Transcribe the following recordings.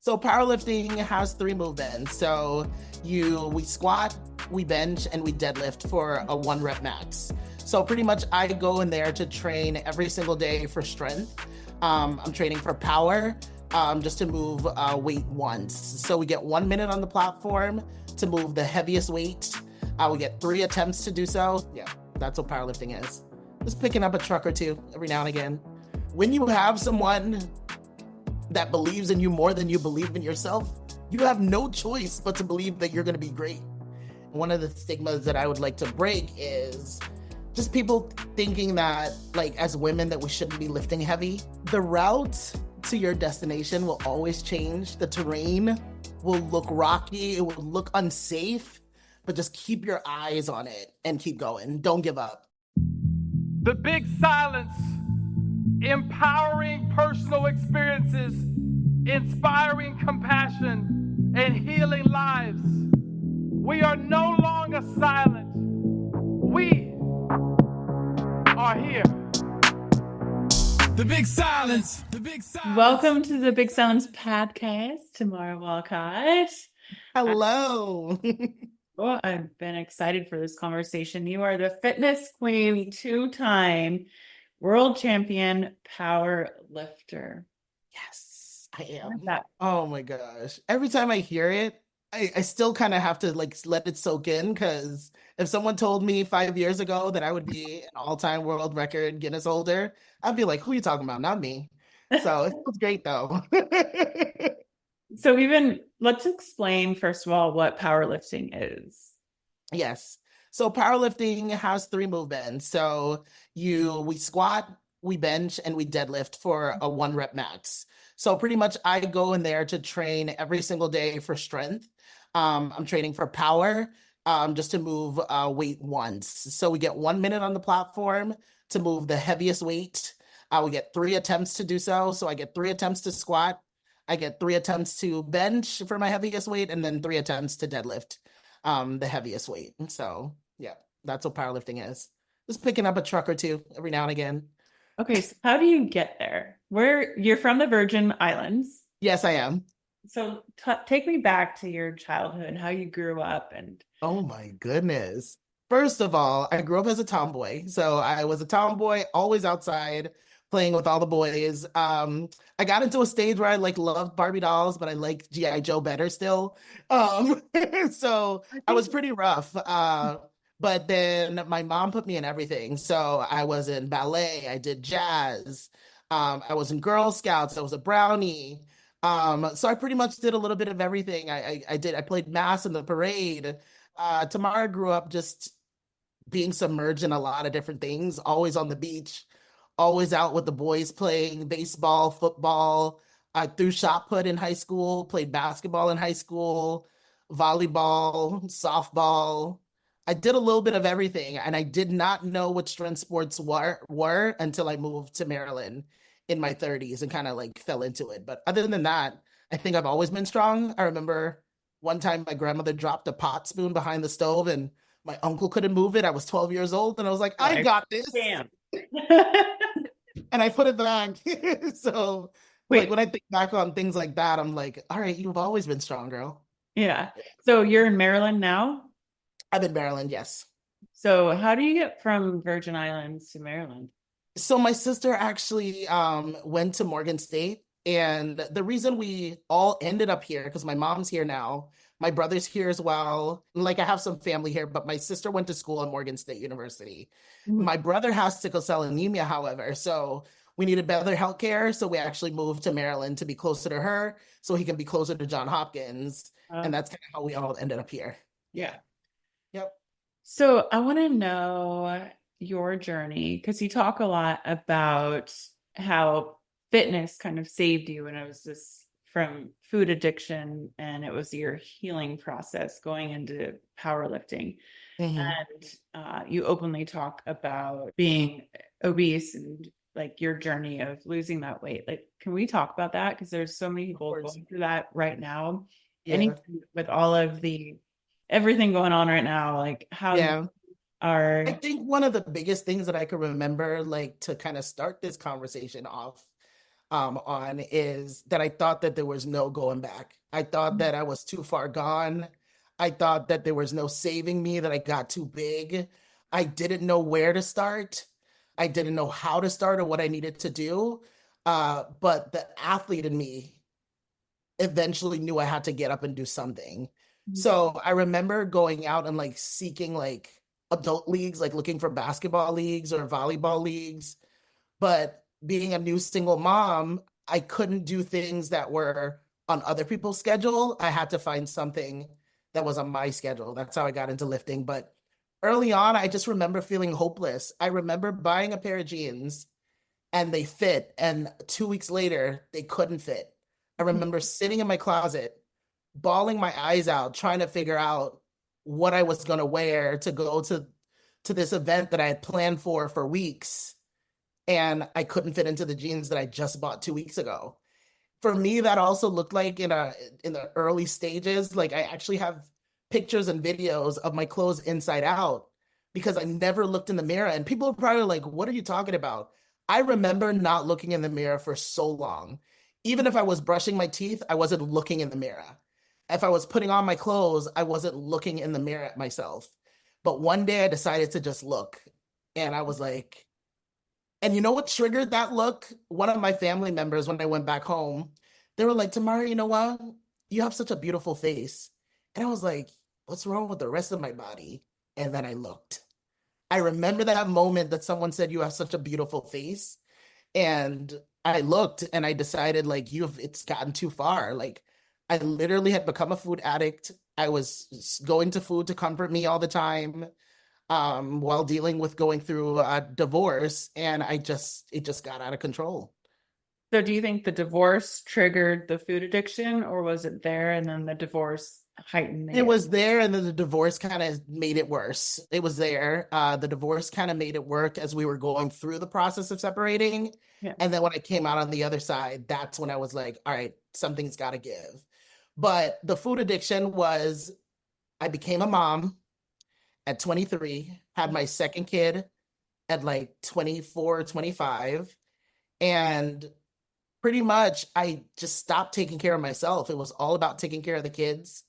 So powerlifting has three movements. So we squat, we bench, and we deadlift for a 1 rep max. So pretty much I go in there to train every single day for strength. I'm training for power, just to move weight once. So we get 1 minute on the platform to move the heaviest weight. We get 3 attempts to do so. Yeah, that's what powerlifting is. Just picking up a truck or two every now and again. When you have someone that believes in you more than you believe in yourself, you have no choice but to believe that you're going to be great. One of the stigmas that I would like to break is just people thinking that, like, as women, that we shouldn't be lifting heavy. The route to your destination will always change. The terrain will look rocky, it will look unsafe, but just keep your eyes on it and keep going. Don't give up. The Big Silence, empowering personal experiences, inspiring compassion, and healing lives. We are no longer silent. We are here. The Big Silence. The Big Silence. Welcome to the Big Silence podcast, Tamara Walcott. Hello. Well, I've been excited for this conversation. You are the fitness queen, 2-time world champion power lifter. Yes, I am. That? Oh my gosh. Every time I hear it, I still kind of have to let it soak in, because if someone told me 5 years ago that I would be an all-time world record Guinness holder, I'd be like, who are you talking about? Not me. So it was great though. So let's explain first of all what powerlifting is. Yes. So powerlifting has three movements. So we squat, we bench, and we deadlift for a 1 rep max. So pretty much I go in there to train every single day for strength. I'm training for power, just to move weight once. So we get 1 minute on the platform to move the heaviest weight. We get 3 attempts to do so. So I get 3 attempts to squat. I get 3 attempts to bench for my heaviest weight, and then 3 attempts to deadlift the heaviest weight. So yeah, that's what powerlifting is. Just picking up a truck or two every now and again. Okay, so how do you get there? You're from the Virgin Islands. Yes, I am. So take me back to your childhood, how you grew up. And oh my goodness. First of all, I grew up as a tomboy. So I was a tomboy, always outside playing with all the boys. I got into a stage where I loved Barbie dolls, but I liked G.I. Joe better still. So I was pretty rough. But then my mom put me in everything. So I was in ballet, I did jazz, I was in Girl Scouts, I was a brownie. So I pretty much did a little bit of everything. I played mass in the parade. Tamara grew up just being submerged in a lot of different things, always on the beach, always out with the boys playing baseball, football. I threw shot put in high school, played basketball in high school, volleyball, softball. I did a little bit of everything, and I did not know what strength sports were until I moved to Maryland in my 30s and kind of fell into it. But other than that, I think I've always been strong. I remember one time my grandmother dropped a pot spoon behind the stove and my uncle couldn't move it. I was 12 years old and I was like, I got this. Damn. And I put it back. So when I think back on things like that, I'm like, all right, you've always been strong, girl. Yeah. So you're in Maryland now? I'm in Maryland, yes. So how do you get from Virgin Islands to Maryland? So my sister actually went to Morgan State, and the reason we all ended up here, because my mom's here now, my brother's here as well. I have some family here, but my sister went to school at Morgan State University. Mm-hmm. My brother has sickle cell anemia, however, so we needed better healthcare. So we actually moved to Maryland to be closer to her, so he can be closer to Johns Hopkins, and that's kind of how we all ended up here. Yeah. Yep. So I want to know your journey, because you talk a lot about how fitness kind of saved you, and it was this from food addiction, and it was your healing process going into powerlifting. Mm-hmm. And you openly talk about being obese and your journey of losing that weight. Can we talk about that? Because there's so many people going through that right now. Yeah. Anything with all of everything going on right now, how I think one of the biggest things that I can remember, to kind of start this conversation off, on is that I thought that there was no going back. I thought that I was too far gone. I thought that there was no saving me, that I got too big. I didn't know where to start. I didn't know how to start or what I needed to do. But the athlete in me eventually knew I had to get up and do something. So I remember going out and like seeking like adult leagues, like looking for basketball leagues or volleyball leagues. But being a new single mom, I couldn't do things that were on other people's schedule. I had to find something that was on my schedule. That's how I got into lifting. But early on, I just remember feeling hopeless. I remember buying a pair of jeans and they fit, and 2 weeks later, they couldn't fit. I remember sitting in my closet, bawling my eyes out, trying to figure out what I was going to wear to go to this event that I had planned for weeks, and I couldn't fit into the jeans that I just bought 2 weeks ago. For me, that also looked like in the early stages, like I actually have pictures and videos of my clothes inside out because I never looked in the mirror. And people are probably like, what are you talking about? I remember not looking in the mirror for so long. Even if I was brushing my teeth, I wasn't looking in the mirror. If I was putting on my clothes, I wasn't looking in the mirror at myself. But one day I decided to just look. And I was like, and you know what triggered that look? One of my family members, when I went back home, they were like, Tamara, you know what? You have such a beautiful face. And I was like, what's wrong with the rest of my body? And then I looked. I remember that moment that someone said, you have such a beautiful face. And I looked and I decided, like, it's gotten too far. Like, I literally had become a food addict. I was going to food to comfort me all the time, while dealing with going through a divorce, and it just got out of control. So do you think the divorce triggered the food addiction, or was it there and then the divorce heightened It it? was there, and then the divorce kind of made it worse. It was there. The divorce kind of made it work as we were going through the process of separating. Yeah. And then when I came out on the other side, that's when I was like, all right, something's got to give. But the food addiction was, I became a mom at 23, had my second kid at like 24, 25. And pretty much I just stopped taking care of myself. It was all about taking care of the kids.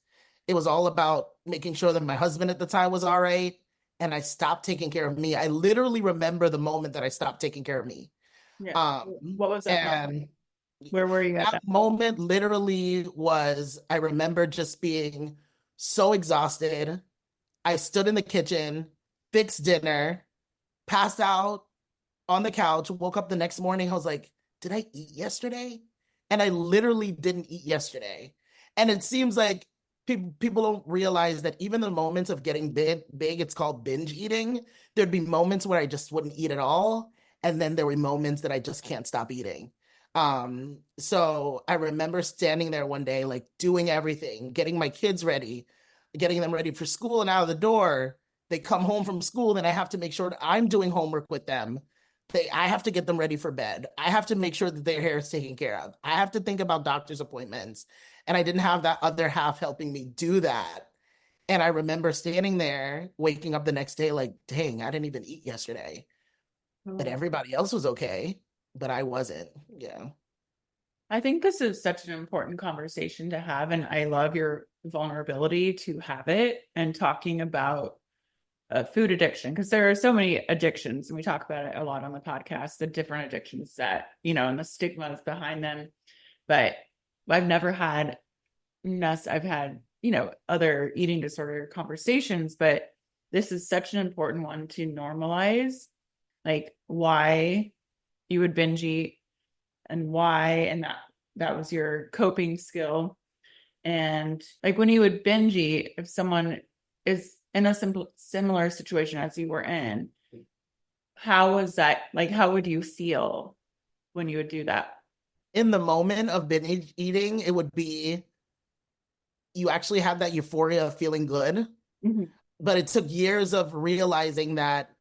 It was all about making sure that my husband at the time was all right. And I stopped taking care of me. I literally remember the moment that I stopped taking care of me. Yeah. Um, What was that moment? and Where were you at that that? moment literally was, I remember just being so exhausted. I stood in the kitchen, fixed dinner, passed out on the couch, woke up the next morning. I was like, did I eat yesterday? And I literally didn't eat yesterday. And it seems like people don't realize that even the moments of getting big, it's called binge eating. There'd be moments where I just wouldn't eat at all. And then there were moments that I just can't stop eating. So I remember standing there one day, like doing everything, getting my kids ready, getting them ready for school and out of the door. They come home from school, then I have to make sure that I'm doing homework with them. I have to get them ready for bed. I have to make sure that their hair is taken care of. I have to think about doctor's appointments. And I didn't have that other half helping me do that. And I remember standing there, waking up the next day, like, dang, I didn't even eat yesterday. But Oh. everybody else was okay, but I wasn't. Yeah. I think this is such an important conversation to have, and I love your vulnerability to have it and talking about food addiction, because there are so many addictions and we talk about it a lot on the podcast, the different addictions that, and the stigmas behind them. But I've never had I've had, other eating disorder conversations, but this is such an important one to normalize, like why you would binge eat and why, and that was your coping skill. And like when you would binge eat, if someone is in a similar situation as you were in, how was that? Like, how would you feel when you would do that? In the moment of binge eating, it would be, you actually have that euphoria of feeling good. Mm-hmm. But it took years of realizing that,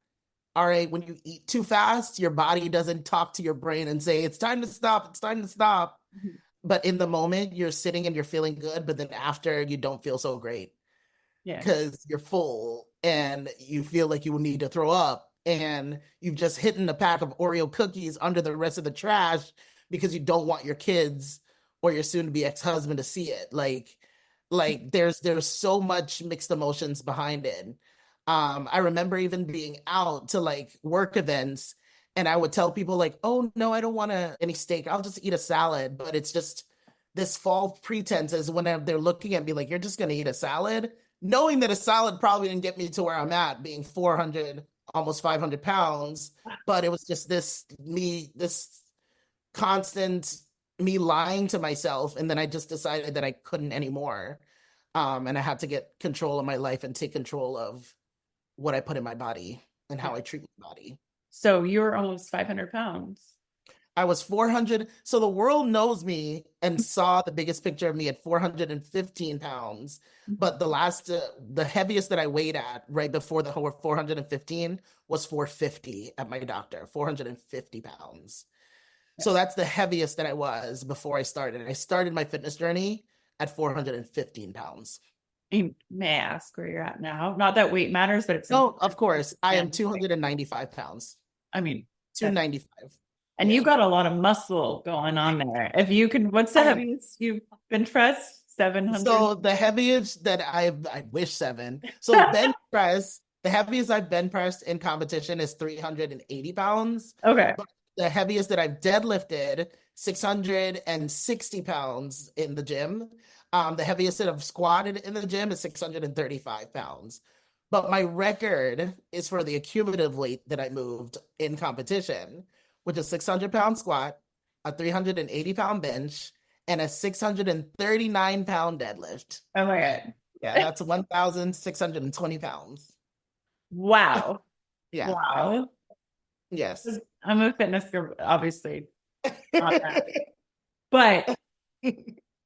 all right, when you eat too fast, your body doesn't talk to your brain and say, it's time to stop, it's time to stop. Mm-hmm. But in the moment, you're sitting and you're feeling good, but then after, you don't feel so great Yeah. because you're full and you feel like you will need to throw up. And you've just hidden a pack of Oreo cookies under the rest of the trash because you don't want your kids or your soon-to-be ex-husband to see it. Like there's so much mixed emotions behind it. I remember even being out to like work events and I would tell people like, oh no, I don't want any steak. I'll just eat a salad. But it's just this false pretense is when they're looking at me like, you're just gonna eat a salad, knowing that a salad probably didn't get me to where I'm at, being 400, almost 500 pounds. But it was just this constant me lying to myself. And then I just decided that I couldn't anymore. And I had to get control of my life and take control of what I put in my body and how I treat my body. So you were almost 500 pounds. I was 400. So the world knows me and saw the biggest picture of me at 415 pounds. But the heaviest that I weighed at right before the whole 415 was 450 at my doctor, 450 pounds. So that's the heaviest that I was before I started. I started my fitness journey at 415 pounds. May I ask where you're at now? Not that weight matters, but it's No, of course. I am 295 pounds. I mean, 295. And you got a lot of muscle going on there. If you can, what's the heaviest you've bench pressed? 700? So the heaviest that I wish 7. So bench press, the heaviest I've bench pressed in competition is 380 pounds. Okay. But the heaviest that I've deadlifted, 660 pounds in the gym. The heaviest that I've squatted in the gym is 635 pounds. But my record is for the accumulative weight that I moved in competition, which is 600-pound squat, a 380-pound bench, and a 639-pound deadlift. Oh my God. Yeah, that's 1,620 pounds. Wow. Yeah. Wow. Yes. I'm a fitness girl, obviously. Not that. But,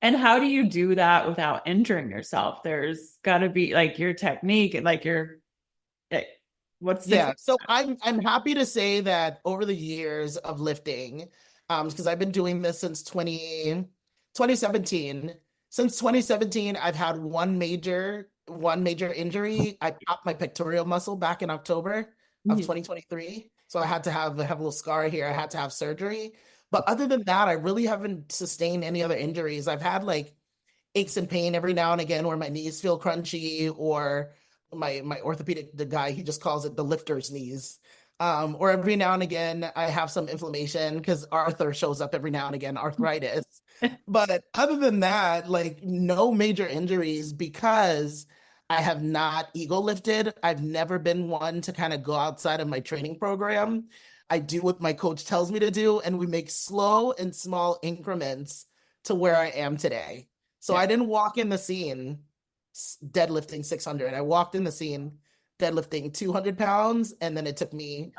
and how do you do that without injuring yourself? There's got to be like your technique, like what's the yeah. So I'm happy to say that over the years of lifting, because I've been doing this since 2017. Since 2017, I've had one major injury. I popped my pectoral muscle back in October of 2023. So I had to have a little scar here. I had to have surgery. But other than that, I really haven't sustained any other injuries. I've had like aches and pain every now and again where my knees feel crunchy, or my orthopedic, the guy, he just calls it the lifter's knees. Or every now and again, I have some inflammation because Arthur shows up every now and again, arthritis. But other than that, like no major injuries because I have not ego lifted. I've never been one to kind of go outside of my training program. I do what my coach tells me to do, and we make slow and small increments to where I am today. So I didn't walk in the scene deadlifting 600. I walked in the scene deadlifting 200 pounds, and then it took me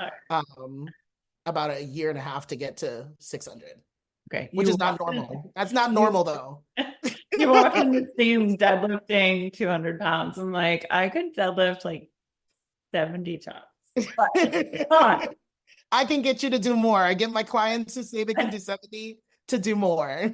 about a year and a half to get to 600. Okay. Which is not normal. That's not normal though. You walk in the scene deadlifting 200 pounds. I'm like, I could deadlift like 70 times. But I can get you to do more. I get my clients who say they can do 70 to do more.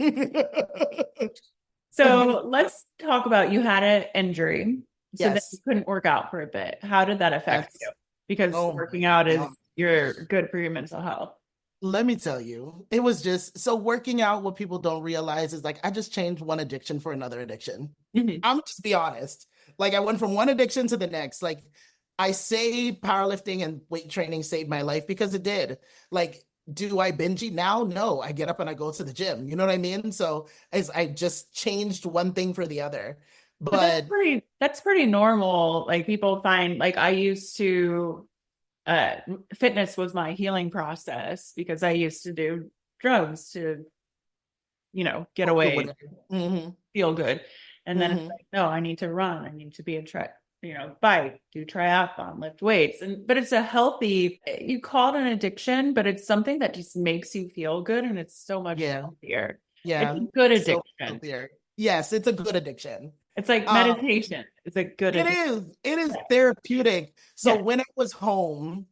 So let's talk about, you had an injury. So Yes. then you couldn't work out for a bit. How did that affect you? Because working out is you're good for your mental health. Let me tell you, it was just so working out. What people don't realize is like I just changed one addiction for another addiction. I'm just be honest. Like I went from one addiction to the next. Like I say powerlifting and weight training saved my life because it did. Like, do I binge eat now? No, I get up and I go to the gym. You know what I mean? So I just changed one thing for the other. But that's pretty normal. Like people find, like I used to, fitness was my healing process because I used to do drugs to, get away, feel good. And then it's like, no, I need to run. I need to be bike, do triathlon, lift weights. But it's a healthy, you call it an addiction, but it's something that just makes you feel good. And it's so much healthier. Yeah. It's a good addiction. So yes, it's a good addiction. It's like meditation. It's a good addiction. It is therapeutic. So when I was home,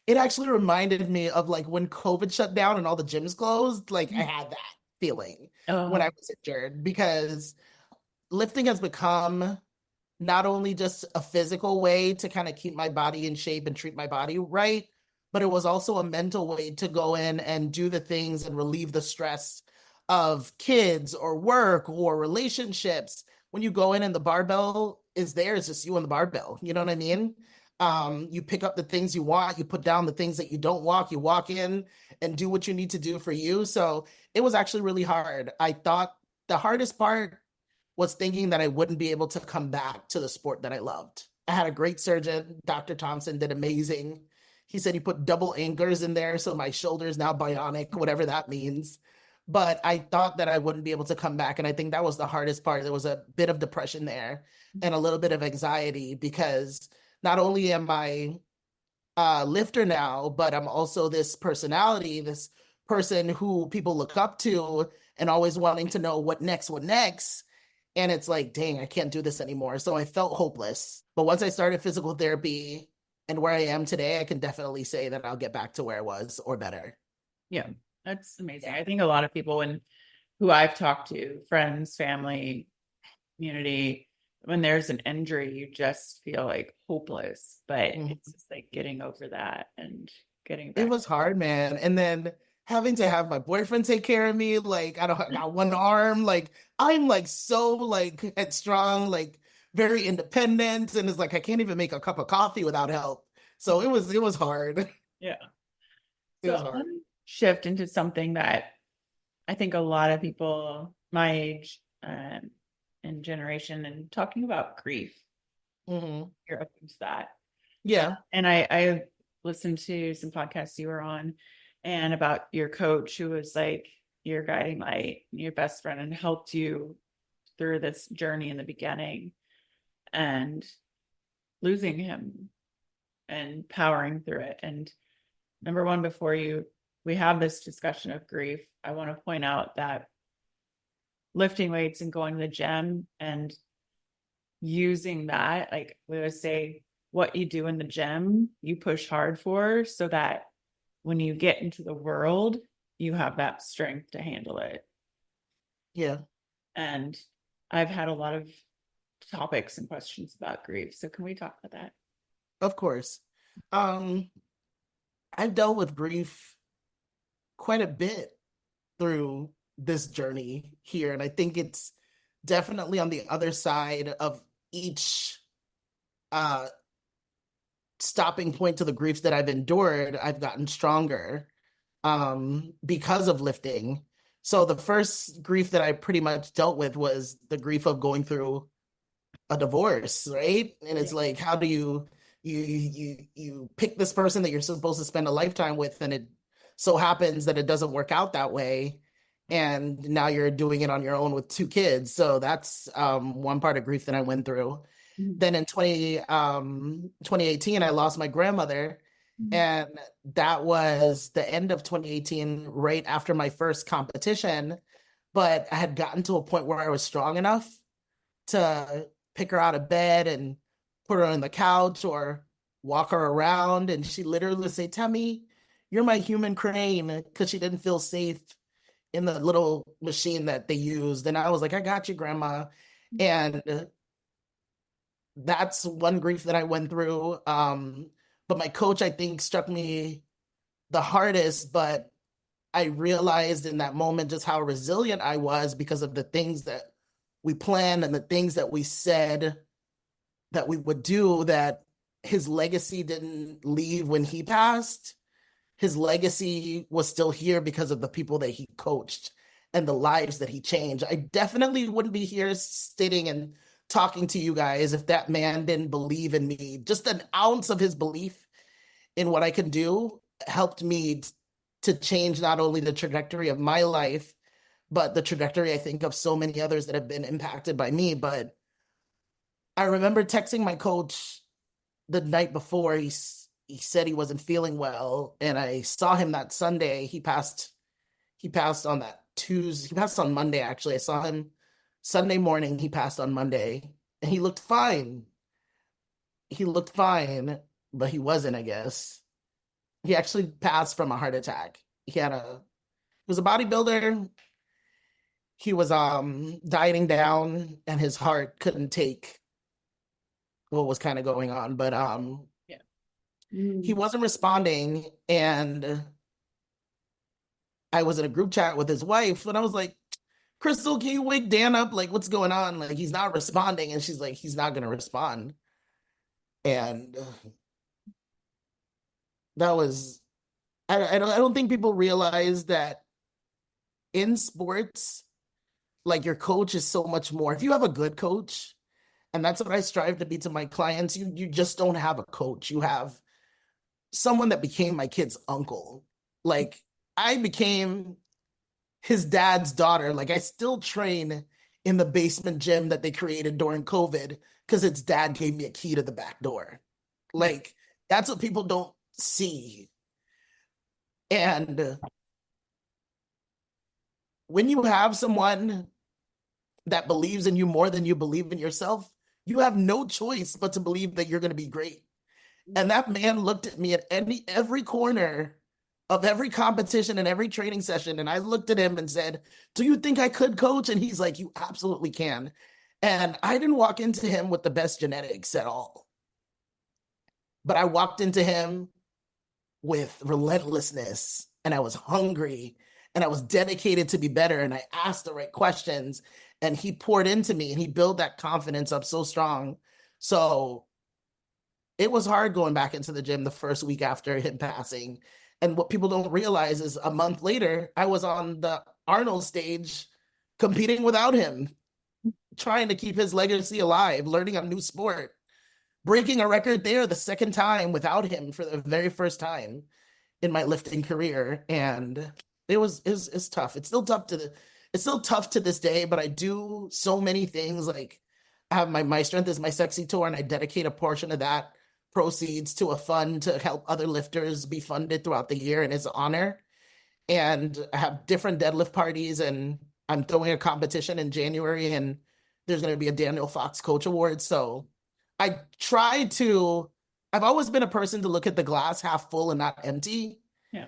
it actually reminded me of like when COVID shut down and all the gyms closed, like I had that feeling when I was injured, because lifting has become not only just a physical way to kind of keep my body in shape and treat my body right, but it was also a mental way to go in and do the things and relieve the stress of kids or work or relationships. When you go in and the barbell is there, it's just you and the barbell. You know what I mean? You pick up the things you want, you put down the things that you don't want, you walk in and do what you need to do for you. So it was actually really hard. I thought the hardest part was thinking that I wouldn't be able to come back to the sport that I loved. I had a great surgeon. Dr. Thompson did amazing. He said he put double anchors in there, so my shoulder is now bionic, whatever that means. But I thought that I wouldn't be able to come back. And I think that was the hardest part. There was a bit of depression there and a little bit of anxiety because not only am I a lifter now, but I'm also this personality, this person who people look up to and always wanting to know what next, what next. And it's like, dang, I can't do this anymore. So I felt hopeless. But once I started physical therapy and where I am today, I can definitely say that I'll get back to where I was or better. Yeah, that's amazing. I think a lot of people who I've talked to, friends, family, community, when there's an injury, you just feel like hopeless, but it's just like getting over that and getting back. It was hard, man. And then having to have my boyfriend take care of me, like I got one arm, like I'm like so like headstrong, like very independent, and it's like I can't even make a cup of coffee without help. So it was hard. Yeah. It So was I hard. want to shift into something that I think a lot of people my age and generation and talking about grief. Hmm. You're open to that. Yeah. And I listened to some podcasts you were on and about your coach who was like your guiding light, your best friend, and helped you through this journey in the beginning and losing him and powering through it. And number one, before we have this discussion of grief, I want to point out that lifting weights and going to the gym and using that, like we would say, what you do in the gym, you push hard for so that when you get into the world, you have that strength to handle it. Yeah. And I've had a lot of topics and questions about grief. So can we talk about that? Of course. Um, I've dealt with grief quite a bit through this journey here, and I think it's definitely on the other side of each uh stopping point to the griefs that I've endured. I've gotten stronger because of lifting. So the first grief that I pretty much dealt with was the grief of going through a divorce, right? And it's like, how do you pick this person that you're supposed to spend a lifetime with, and it so happens that it doesn't work out that way, and now you're doing it on your own with two kids. So that's one part of grief that I went through. Then in 2018, I lost my grandmother, and that was the end of 2018, right after my first competition. But I had gotten to a point where I was strong enough to pick her out of bed and put her on the couch or walk her around. And she literally would say, Tammy, you're my human crane, because she didn't feel safe in the little machine that they used. And I was like, I got you, Grandma. And that's one grief that I went through. But my coach, I think, struck me the hardest, but I realized in that moment just how resilient I was because of the things that we planned and the things that we said that we would do, that his legacy didn't leave when he passed. His legacy was still here because of the people that he coached and the lives that he changed. I definitely wouldn't be here sitting and talking to you guys if that man didn't believe in me. Just an ounce of his belief in what I can do helped me to change not only the trajectory of my life, but the trajectory, I think, of so many others that have been impacted by me. But I remember texting my coach the night before. He said he wasn't feeling well, and I saw him that Sunday. He passed on that Tuesday. He passed on Monday, actually. I saw him Sunday morning. He passed on Monday, and he looked fine. He looked fine, but he wasn't, I guess. He actually passed from a heart attack. He was a bodybuilder. He was dieting down, and his heart couldn't take what was kind of going on. But Yeah. He wasn't responding, and I was in a group chat with his wife, and I was like, Crystal, can you wake Dan up? Like, what's going on? Like, he's not responding. And she's like, he's not going to respond. And that was, I don't think people realize that in sports, like your coach is so much more. If you have a good coach, and that's what I strive to be to my clients, you just don't have a coach. You have someone that became my kid's uncle. Like I became his dad's daughter. Like I still train in the basement gym that they created during COVID because its dad gave me a key to the back door. Like that's what people don't see. And when you have someone that believes in you more than you believe in yourself, you have no choice but to believe that you're going to be great. And that man looked at me at every corner of every competition and every training session. And I looked at him and said, do you think I could, coach? And he's like, you absolutely can. And I didn't walk into him with the best genetics at all. But I walked into him with relentlessness, and I was hungry, and I was dedicated to be better. And I asked the right questions, and he poured into me, and he built that confidence up so strong. So it was hard going back into the gym the first week after him passing. And what people don't realize is a month later, I was on the Arnold stage competing without him, trying to keep his legacy alive, learning a new sport, breaking a record there the second time without him for the very first time in my lifting career. And it's tough. It's still tough to this day, but I do so many things. Like I have my Strength is My Sexy tour, and I dedicate a portion of that proceeds to a fund to help other lifters be funded throughout the year in his honor. And I have different deadlift parties, and I'm throwing a competition in January, and there's going to be a Daniel Fox Coach Award. So I've always been a person to look at the glass half full and not empty. Yeah.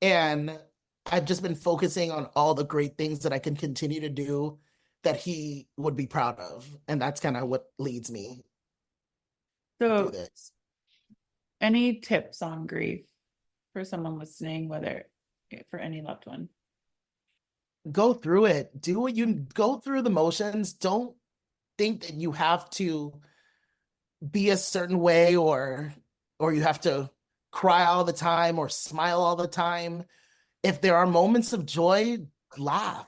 And I've just been focusing on all the great things that I can continue to do that he would be proud of. And that's kind of what leads me to do So, this. any tips on grief for someone listening, whether for any loved one? Go through it. Do what you go through the motions. Don't think that you have to be a certain way or you have to cry all the time or smile all the time. If there are moments of joy, laugh.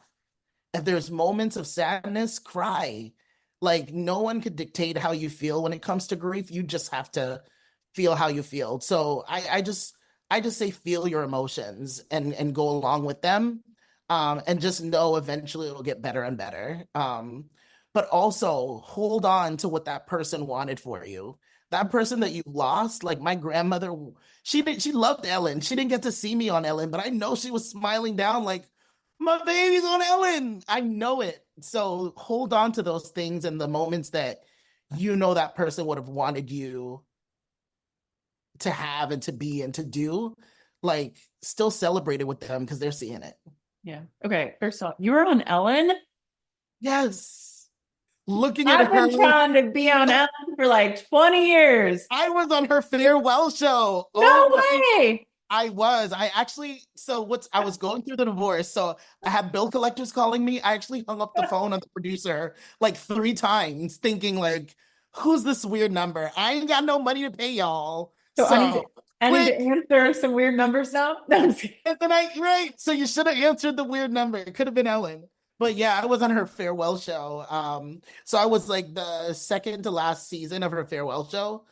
If there's moments of sadness, cry. Like no one could dictate how you feel when it comes to grief. You just have to feel how you feel. So I just say feel your emotions and go along with them. And just know eventually it'll get better and better. But also hold on to what that person wanted for you. That person that you lost, like my grandmother, she loved Ellen. She didn't get to see me on Ellen, but I know she was smiling down like, my baby's on Ellen. I know it. So hold on to those things and the moments that you know that person would have wanted you to have and to be and to do. Like still celebrate it with them because they're seeing it. Yeah. Okay. First off, you were on Ellen. Yes. Looking at I've her. been trying to be on Ellen for like 20 years. I was on her farewell show. No Oh, way. I was. I was going through the divorce. So I had bill collectors calling me. I actually hung up the phone on the producer like 3 times, thinking like, who's this weird number? I ain't got no money to pay y'all. So I need to quick. answer some weird numbers now. Right. So you should have answered the weird number. It could have been Ellen. But yeah, I was on her farewell show. So I was like the second to last season of her farewell show.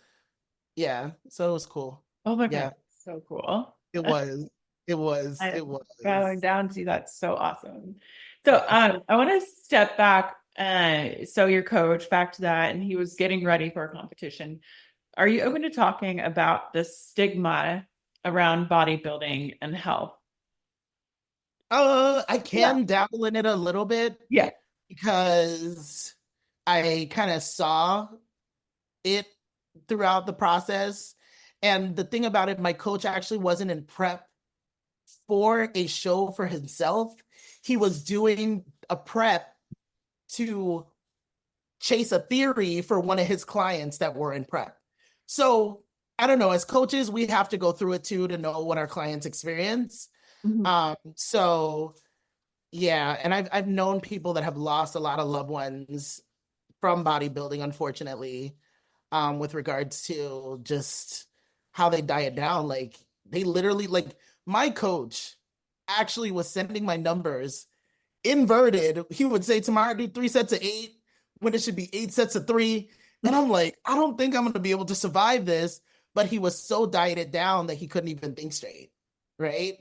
Yeah. So it was cool. Oh my Yeah. God. So cool. It was. It was. It was. Bowing down to you. That's so awesome. So I want to step back. So your coach, back to that, and he was getting ready for a competition. Are you open to talking about the stigma around bodybuilding and health? I can dabble in it a little bit. Yeah. Because I kind of saw it throughout the process. And the thing about it, my coach actually wasn't in prep for a show for himself. He was doing a prep to chase a theory for one of his clients that were in prep. So I don't know, as coaches, we have to go through it too to know what our clients experience. Mhm. So yeah, and I've known people that have lost a lot of loved ones from bodybuilding, unfortunately, with regards to just how they diet down. Like they literally, like my coach actually was sending my numbers inverted. He would say, Tamara, do 3 sets of 8 when it should be 8 sets of 3. And I'm like, I don't think I'm going to be able to survive this. But he was so dieted down that he couldn't even think straight. Right.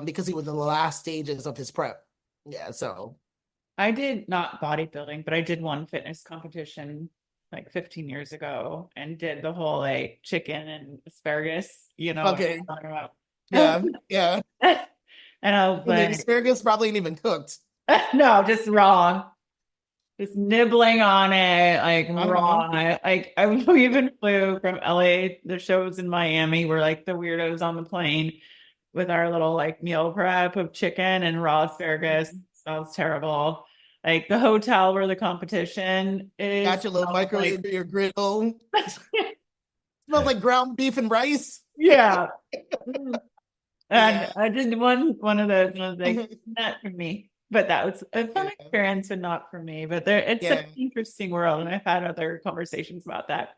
Because he was in the last stages of his prep. Yeah. So, I did not bodybuilding, but I did one fitness competition like 15 years ago and did the whole like chicken and asparagus, you know what okay. I'm talking about. Yeah. Yeah. And I was And the like, asparagus probably ain't even cooked. no, just raw. Just nibbling on it, like Uh-huh. raw. We even flew from LA. The shows in Miami were like the weirdos on the plane with our little like meal prep of chicken and raw asparagus. Sounds terrible. Like the hotel where the competition is Got your little smells like microwave, your griddle. Smells like ground beef and rice. yeah. And Yeah. I did one of those and I was like, not for me. But that was a fun Yeah. experience and not for me. But it's an Yeah. interesting world. And I've had other conversations about that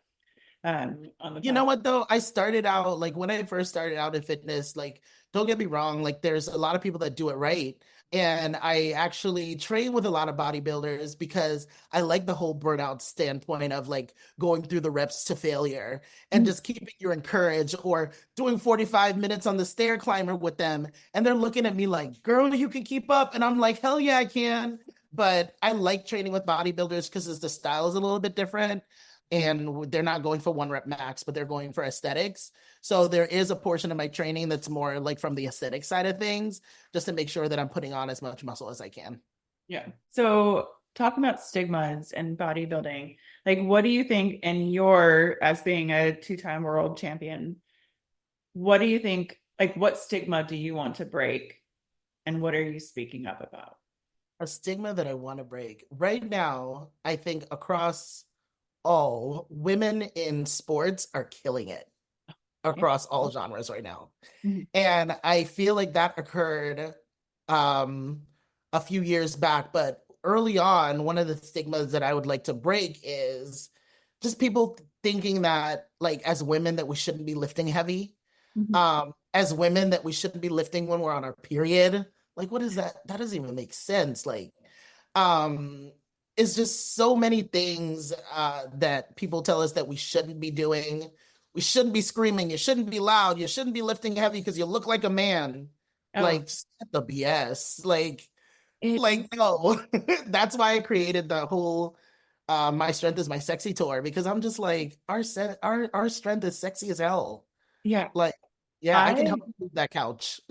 on the You know podcast. what though? I started out like when I first started out in fitness, like don't get me wrong, like there's a lot of people that do it right. And I actually train with a lot of bodybuilders because I like the whole burnout standpoint of like going through the reps to failure and just keeping you encouraged or doing 45 minutes on the stair climber with them. And they're looking at me like, girl, you can keep up. And I'm like, hell yeah, I can. But I like training with bodybuilders because the style is a little bit different and they're not going for 1 rep max, but they're going for aesthetics. So there is a portion of my training that's more like from the aesthetic side of things, just to make sure that I'm putting on as much muscle as I can. Yeah. So talking about stigmas and bodybuilding, like what do you think in your as being a two-time world champion, what do you think, like what stigma do you want to break and what are you speaking up about? A stigma that I want to break right now, I think across all women in sports are killing it Yeah. across all genres right now. Mhm. And I feel like that occurred um a few years back, but early on, one of the stigmas that I would like to break is just people thinking that like as women that we shouldn't be lifting heavy. Mhm. As women that we shouldn't be lifting when we're on our period. Like what is that? That doesn't even make sense. Like um it's just so many things that people tell us that we shouldn't be doing. We shouldn't be screaming. You shouldn't be loud. You shouldn't be lifting heavy because you look like a man. Oh, Like the BS. it, Like no. That's why I created the whole my strength is my sexy tour because I'm just like our strength is sexy as hell. yeah. Like yeah, I can help I you move that couch.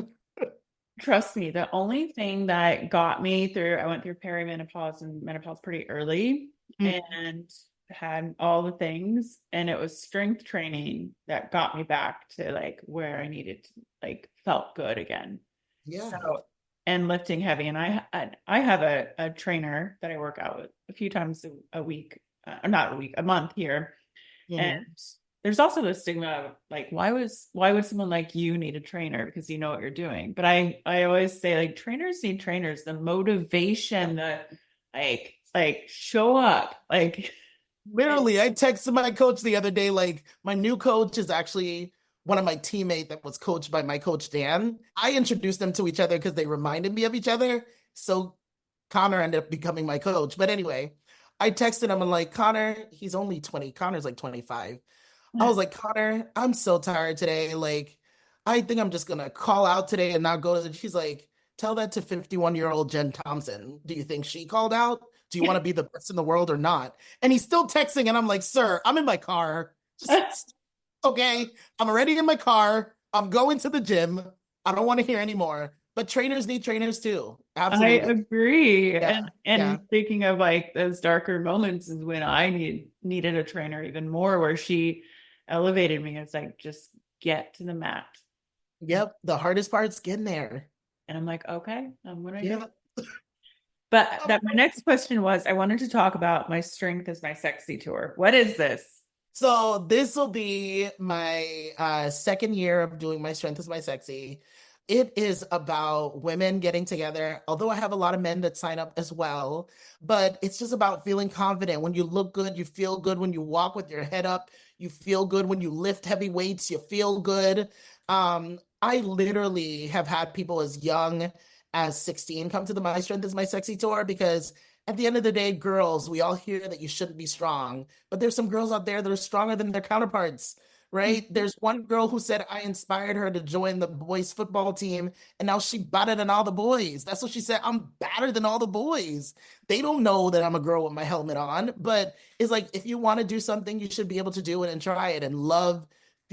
trust me, the only thing that got me through, I went through perimenopause and menopause pretty early and had all the things. And it was strength training that got me back to like where I needed to, like, felt good again. Yeah. So, and lifting heavy. And I have a trainer that I work out with a few times a week, or not a week, a month here. And Mhm. there's also the stigma of like, why would someone like you need a trainer because you know what you're doing? But I always say like trainers need trainers, the motivation, the show up. Like Literally, I texted my coach the other day. Like, my new coach is actually one of my teammate that was coached by my coach Dan. I introduced them to each other because they reminded me of each other. So Connor ended up becoming my coach. But anyway, I texted him and like Connor, he's only 20. Connor's like 25. I was like, Connor, I'm so tired today. Like, I think I'm just gonna call out today and not go to the. She's like, tell that to 51-year-old Jen Thompson. Do you think she called out? Do you want to be the best in the world or not? And he's still texting, and I'm like, sir, I'm in my car. Just okay. I'm already in my car. I'm going to the gym. I don't want to hear anymore. But trainers need trainers too. I Absolutely. agree. Yeah. And Yeah. thinking of like those darker moments is when I needed a trainer even more, where she elevated me. It's like just get to the mat. Yep. The hardest part's getting there. And I'm like, okay, I'm gonna do it. Yeah. But that my next question was I wanted to talk about my strength as my sexy tour. What is this? So this will be my second year of doing My Strength is My Sexy. It is about women getting together, although I have a lot of men that sign up as well, but it's just about feeling confident. When you look good, you feel good when you walk with your head up, you feel good when you lift heavy weights, you feel good. I literally have had people as young as 16 come to the My Strength is My Sexy tour because at the end of the day, girls, we all hear that you shouldn't be strong, but there's some girls out there that are stronger than their counterparts, right? There's one girl who said I inspired her to join the boys football team, and now she better than all the boys. That's what she said. I'm better than all the boys. They don't know that I'm a girl with my helmet on, but it's like if you want to do something, you should be able to do it and try it and love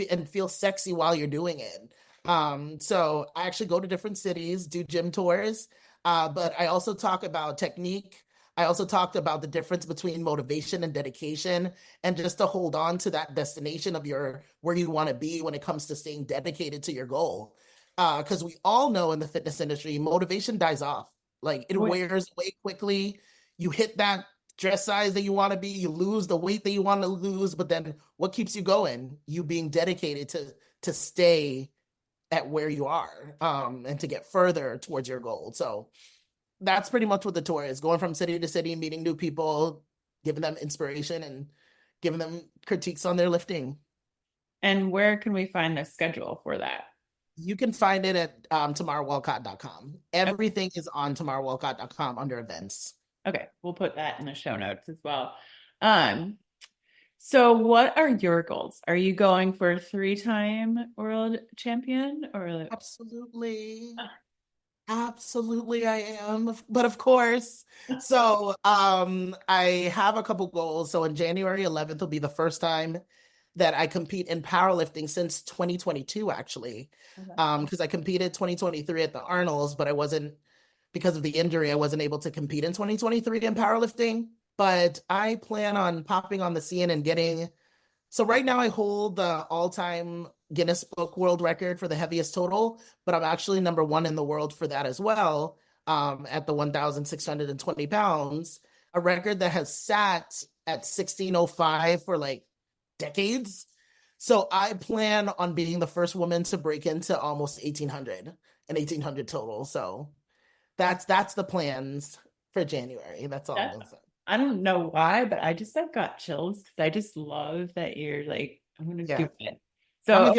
and feel sexy while you're doing it. So I actually go to different cities, do gym tours, but I also talk about technique. I also talked about the difference between motivation and dedication, and just to hold on to that destination of your where you want to be when it comes to staying dedicated to your goal. Because we all know in the fitness industry, motivation dies off. Like it wears away quickly. You hit that dress size that you want to be, you lose the weight that you want to lose, but then what keeps you going? You being dedicated to stay at where you are, and to get further towards your goal. So that's pretty much what the tour is, going from city to city, meeting new people, giving them inspiration and giving them critiques on their lifting. And where can we find the schedule for that? You can find it at tamarawalcott.com. Everything is on tamarawalcott.com under events. Okay, we'll put that in the show notes as well. So what are your goals? Are you going for a 3-time world champion or Absolutely. Absolutely, I am. But of course, so I have a couple goals. So in January 11th will be the first time that I compete in powerlifting since 2022, actually. Because I competed 2023 at the Arnold's, but I wasn't, because of the injury, I wasn't able to compete in 2023 in powerlifting. But I plan on popping on the scene and getting, so right now I hold the all-time Guinness Book World Record for the heaviest total, but I'm actually number one in the world for that as well, at the 1,620 pounds, a record that has sat at 1605 for like decades. So I plan on being the first woman to break into almost 1,800 and 1,800 total. So that's the plans for January. That's all I'm gonna say. I don't know why, but I just like got chills because I just love that you're like, I'm gonna do it. So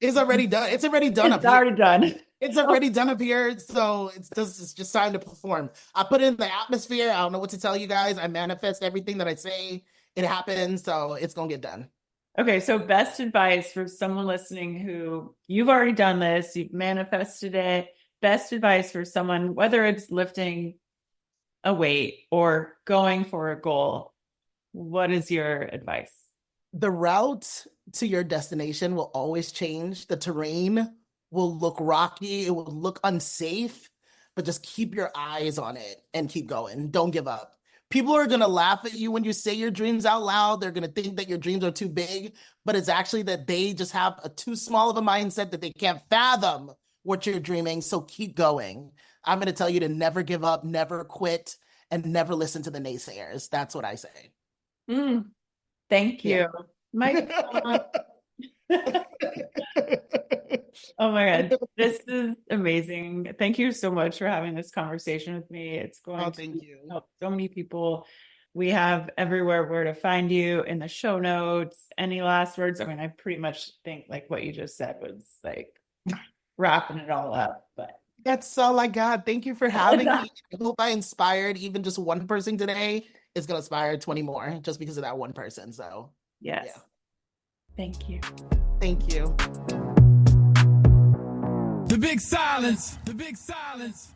it's already done. It's already done. It's already done. It's already done up here. So it's just time to perform. I put it in the atmosphere. I don't know what to tell you guys. I manifest everything that I say. It happens. So it's gonna get done. Okay, so best advice for someone listening who you've already done this, you've manifested it. Best advice for someone, whether it's lifting a weight or going for a goal, what is your advice? The route to your destination will always change. The terrain will look rocky, it will look unsafe, but just keep your eyes on it and keep going. Don't give up. People are going to laugh at you when you say your dreams out loud. They're going to think that your dreams are too big, but it's actually that they just have a too small of a mindset that they can't fathom what you're dreaming. So keep going. I'm going to tell you to never give up, never quit, and never listen to the naysayers. That's what I say. Thank you. My Oh my God. This is amazing. Thank you so much for having this conversation with me. It's going to help so many people. We have everywhere where to find you in the show notes. Any last words? I mean, I pretty much think like what you just said was like wrapping it all up, but that's all I got. Thank you for having me. I hope I inspired even just one person today. Is going to inspire 20 more just because of that one person. So yes. Yeah. Thank you. Thank you. The big silence. The big silence.